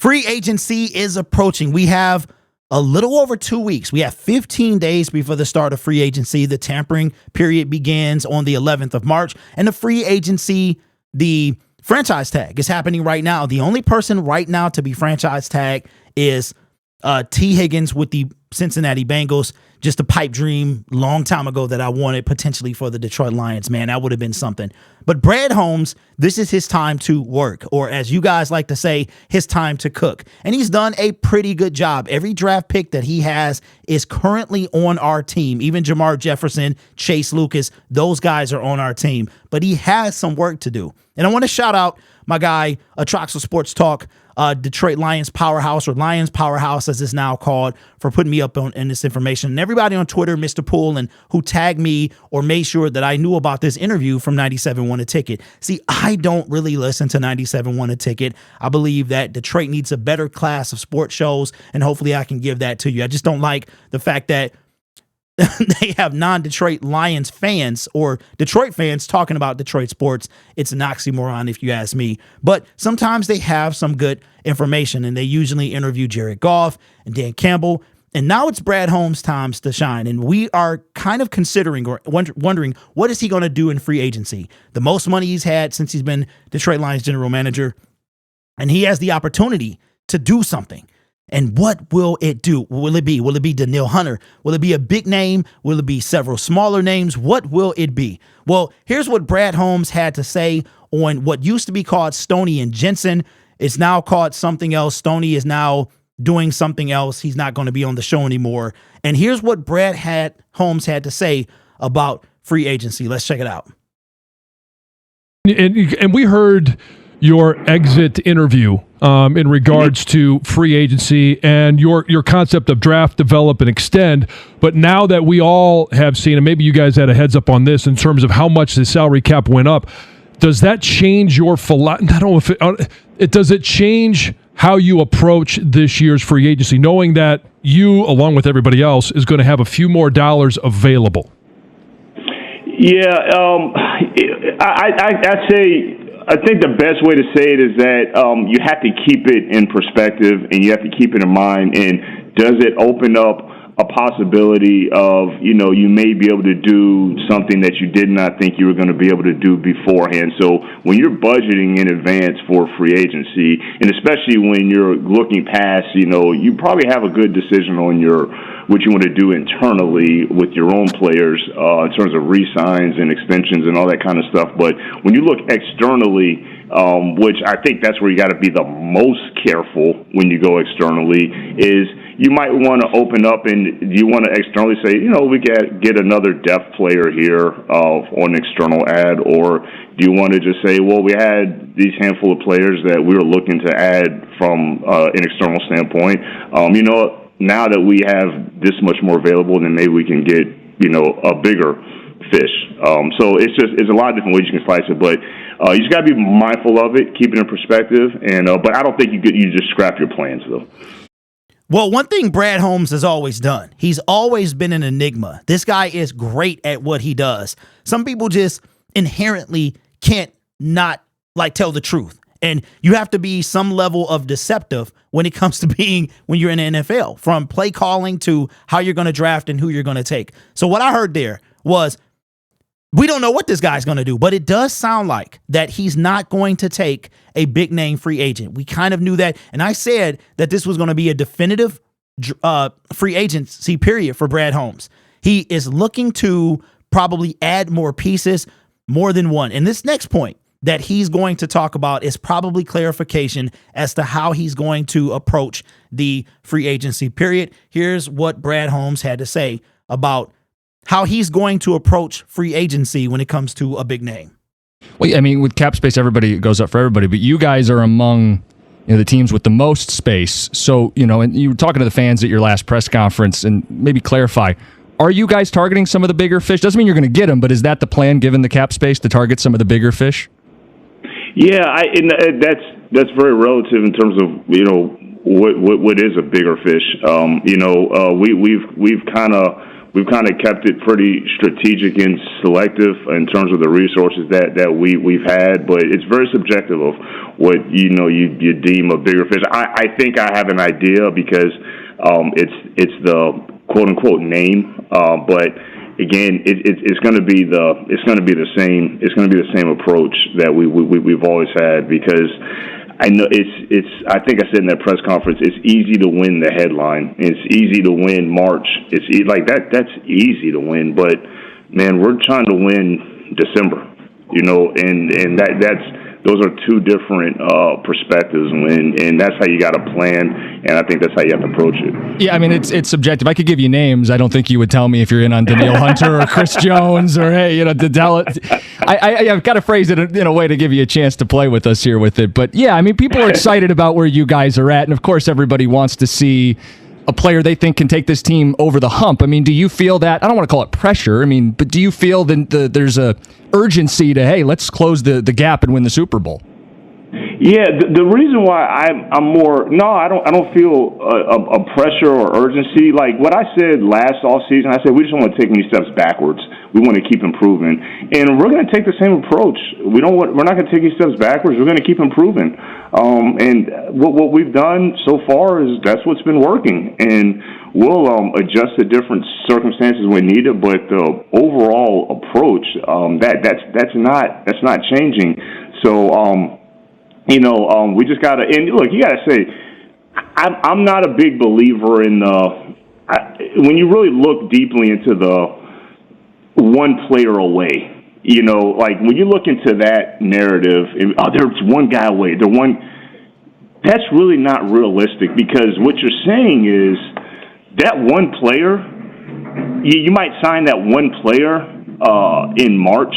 Free agency is approaching. We have a little over 2 weeks. We have 15 days before the start of free agency. The tampering period begins on the 11th of March, and the free agency, the franchise tag is happening right now. The only person right now to be franchise tagged is T. Higgins with the Cincinnati Bengals. Just a pipe dream long time ago that I wanted potentially for the Detroit Lions, man. That would have been something. But Brad Holmes, this is his time to work, or as you guys like to say, his time to cook. And he's done a pretty good job. Every draft pick that he has is currently on our team. Even Jamar Jefferson, Chase Lucas, those guys are on our team. But he has some work to do. And I want to shout out my guy, Atroxel Sports Talk, Detroit Lions Powerhouse, or Lions Powerhouse as it's now called, for putting me up on in this information. And everybody on Twitter, Mr. Poole, and who tagged me or made sure that I knew about this interview from 97 Won a Ticket. See, I don't really listen to 97 Won a Ticket. I believe that Detroit needs a better class of sports shows, and hopefully I can give that to you. I just don't like the fact that they have non-Detroit Lions fans or Detroit fans talking about Detroit sports. It's an oxymoron if you ask me. But sometimes they have some good information, and they usually interview Jared Goff and Dan Campbell. And now it's Brad Holmes' times to shine. And we are kind of considering or wondering, what is he going to do in free agency? The most money he's had since he's been Detroit Lions general manager. And he has the opportunity to do something. And what will it do? Will it be? Will it be Danielle Hunter? Will it be a big name? Will it be several smaller names? What will it be? Well, here's what Brad Holmes had to say on what used to be called Stoney and Jensen. It's now called something else. Stoney is now doing something else. He's not going to be on the show anymore. And here's what Holmes had to say about free agency. Let's check it out. And we heard your exit interview in regards to free agency and your concept of draft, develop, and extend. But now that we all have seen, and maybe you guys had a heads up on this in terms of how much the salary cap went up, does that change your philosophy? I don't know if does it change how you approach this year's free agency, knowing that you, along with everybody else, is going to have a few more dollars available? Yeah, I'd say, I think the best way to say it is that you have to keep it in perspective, and you have to keep it in mind. And does it open up a possibility of, you may be able to do something that you did not think you were going to be able to do beforehand? So when you're budgeting in advance for free agency, and especially when you're looking past, you probably have a good decision on what you want to do internally with your own players in terms of re-signs and extensions and all that kind of stuff. But when you look externally, which I think that's where you got to be the most careful when you go externally, is you might want to open up and you want to externally say, we get another depth player here on an external ad, or do you want to just say, well, we had these handful of players that we were looking to add from an external standpoint. Now that we have this much more available, then maybe we can get, a bigger fish. So it's a lot of different ways you can slice it, but you just got to be mindful of it, keep it in perspective, and but I don't think you just scrap your plans, though. Well, one thing Brad Holmes has always done, he's always been an enigma. This guy is great at what he does. Some people just inherently can't not tell the truth. And you have to be some level of deceptive when it comes to when you're in the NFL, from play calling to how you're going to draft and who you're going to take. So what I heard there was, we don't know what this guy's going to do, but it does sound like that he's not going to take a big name free agent. We kind of knew that. And I said that this was going to be a definitive free agency period for Brad Holmes. He is looking to probably add more pieces, more than one. And this next point that he's going to talk about is probably clarification as to how he's going to approach the free agency period. Here's what Brad Holmes had to say about how he's going to approach free agency when it comes to a big name. Well, I mean, with cap space, it goes up for everybody, but you guys are among the teams with the most space. So, and you were talking to the fans at your last press conference, and maybe clarify, are you guys targeting some of the bigger fish? Doesn't mean you're going to get them, but is that the plan, given the cap space, to target some of the bigger fish? Yeah, that's very relative in terms of what is a bigger fish. We've kind of we've kind of kept it pretty strategic and selective in terms of the resources that we've had, but it's very subjective of what you deem a bigger fish. I think I have an idea because it's the quote unquote name, but again, it's going to be the same approach that we've always had, because I know I think I said in that press conference, it's easy to win the headline. It's easy to win March. That's easy to win, but man, we're trying to win December, and those are two different perspectives, and that's how you got to plan, and I think that's how you have to approach it. Yeah, I mean, it's subjective. I could give you names. I don't think you would tell me if you're in on Danielle Hunter or Chris Jones or, hey, I've got to phrase it in a way to give you a chance to play with us here with it. But, yeah, I mean, people are excited about where you guys are at, and, of course, everybody wants to see a player they think can take this team over the hump. I mean, do you feel that? I don't want to call it pressure. I mean, but do you feel that there's a urgency to, hey, let's close the gap and win the Super Bowl? Yeah, the reason why I'm more I don't feel a pressure or urgency. Like what I said last offseason, I said we just don't want to take any steps backwards. We want to keep improving, and we're going to take the same approach. We're not going to take any steps backwards. We're going to keep improving. And what we've done so far is that's what's been working, and we'll adjust to different circumstances when needed. But the overall approach that's not changing. So we just got to. And look, you got to say, I'm not a big believer in when you really look deeply into the one player away. Like when you look into that narrative, there's one guy away. That's really not realistic, because what you're saying is that one player, you might sign that one player in March,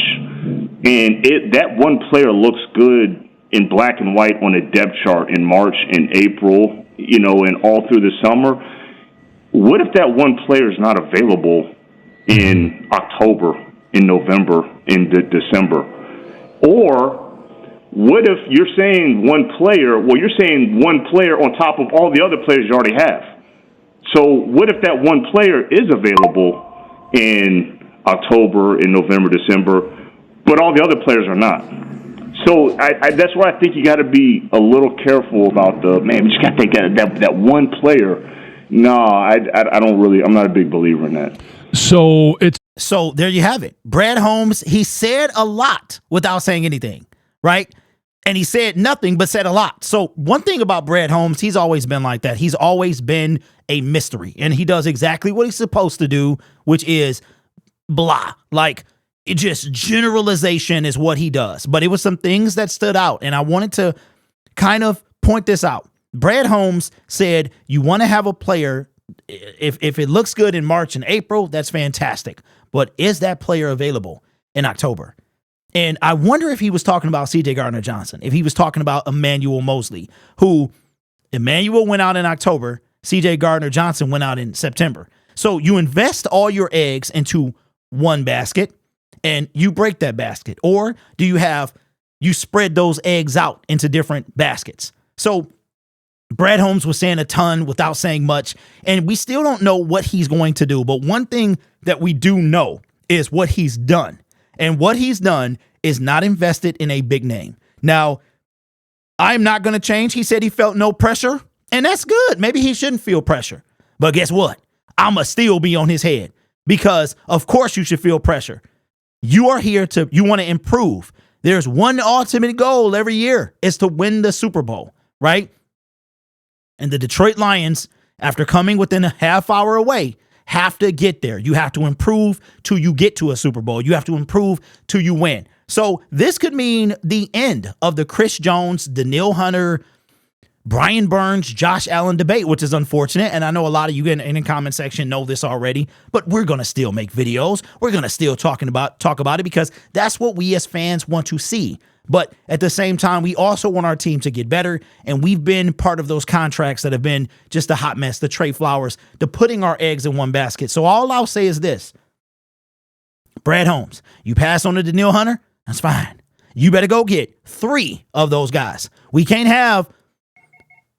and that one player looks good in black and white on a depth chart in March and April, and all through the summer. What if that one player is not available in October, in November, in December? Or what if you're saying one player, you're saying one player on top of all the other players you already have. So what if that one player is available in October, in November, December, but all the other players are not? So that's why I think you got to be a little careful about we just got to take that one player. No, I don't really. I'm not a big believer in that. So there you have it. Brad Holmes, he said a lot without saying anything, right? And he said nothing but said a lot. So one thing about Brad Holmes, he's always been like that. He's always been a mystery, and he does exactly what he's supposed to do, which is blah. Like, it just generalization is what he does. But it was some things that stood out, and I wanted to kind of point this out. Brad Holmes said, you want to have a player, if it looks good in March and April, that's fantastic. But is that player available in October? And I wonder if he was talking about C.J. Gardner-Johnson, if he was talking about Emmanuel Mosley, who Emmanuel went out in October, C.J. Gardner-Johnson went out in September. So you invest all your eggs into one basket and you break that basket. Or do you spread those eggs out into different baskets? So Brad Holmes was saying a ton without saying much, and we still don't know what he's going to do. But one thing that we do know is what he's done. And what he's done is not invested in a big name. Now, I'm not going to change. He said he felt no pressure, and that's good. Maybe he shouldn't feel pressure. But guess what? I'm going to still be on his head, because, of course, you should feel pressure. You are here you want to improve. There's one ultimate goal every year, is to win the Super Bowl, right? And the Detroit Lions, after coming within a half hour away, have to get there. You have to improve till you get to a Super Bowl. You have to improve till you win. So this could mean the end of the Chris Jones, Danielle Hunter, Brian Burns, Josh Allen debate, which is unfortunate. And I know a lot of you in the comment section know this already, but we're going to still make videos. We're going to still talk about it, because that's what we as fans want to see. But at the same time, we also want our team to get better. And we've been part of those contracts that have been just a hot mess, the Trey Flowers, the putting our eggs in one basket. So all I'll say is this: Brad Holmes, you pass on to Danielle Hunter, that's fine. You better go get 3 of those guys. We can't have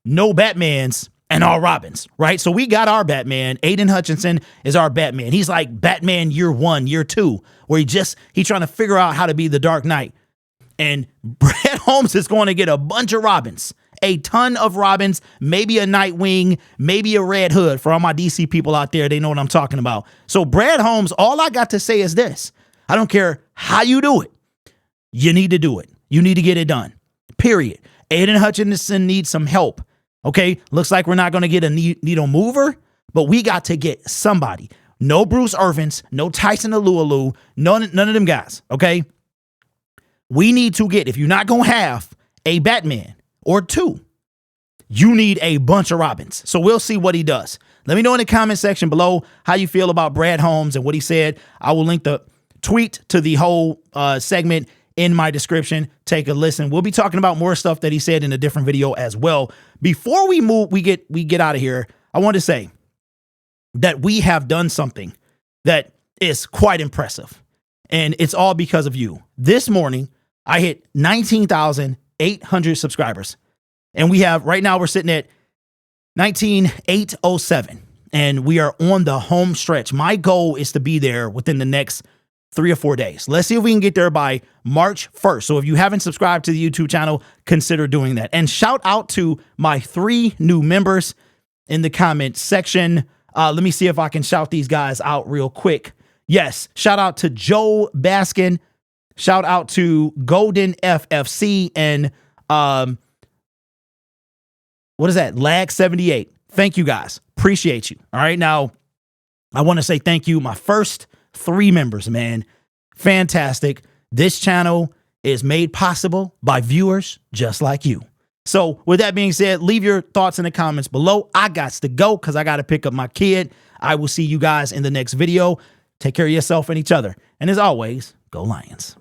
no Batmans and our Robins, right? So we got our Batman. Aiden Hutchinson is our Batman. He's like Batman year 1, year 2, where he trying to figure out how to be the Dark Knight. And Brad Holmes is going to get a bunch of Robins, a ton of Robins, maybe a Nightwing, maybe a Red Hood. For all my DC people out there, they know what I'm talking about. So Brad Holmes, all I got to say is this. I don't care how you do it. You need to do it. You need to get it done. Period. Aiden Hutchinson needs some help. Okay, looks like we're not going to get a needle mover, but we got to get somebody. No Bruce Irvins, no Tyson Alualu, none of them guys, okay? We need to get, if you're not going to have a Batman or 2, you need a bunch of Robins. So we'll see what he does. Let me know in the comment section below how you feel about Brad Holmes and what he said. I will link the tweet to the whole segment in my description. Take a listen. We'll be talking about more stuff that he said in a different video as well. Before we get out of here, I want to say that we have done something that is quite impressive, and it's all because of you. This morning, I hit 19,800 subscribers, and right now we're sitting at 19,807, and we are on the home stretch. My goal is to be there within the next 3 or 4 days. Let's see if we can get there by March 1st. So if you haven't subscribed to the YouTube channel, consider doing that. And shout out to my 3 new members in the comment section. Let me see if I can shout these guys out real quick. Yes, shout out to Joe Baskin. Shout out to Golden FFC and what is that? Lag 78. Thank you guys. Appreciate you. All right. Now, I want to say thank you. My first 3 members, man. Fantastic. This channel is made possible by viewers just like you. So with that being said, leave your thoughts in the comments below. I got to go because I got to pick up my kid. I will see you guys in the next video. Take care of yourself and each other. And as always, go Lions.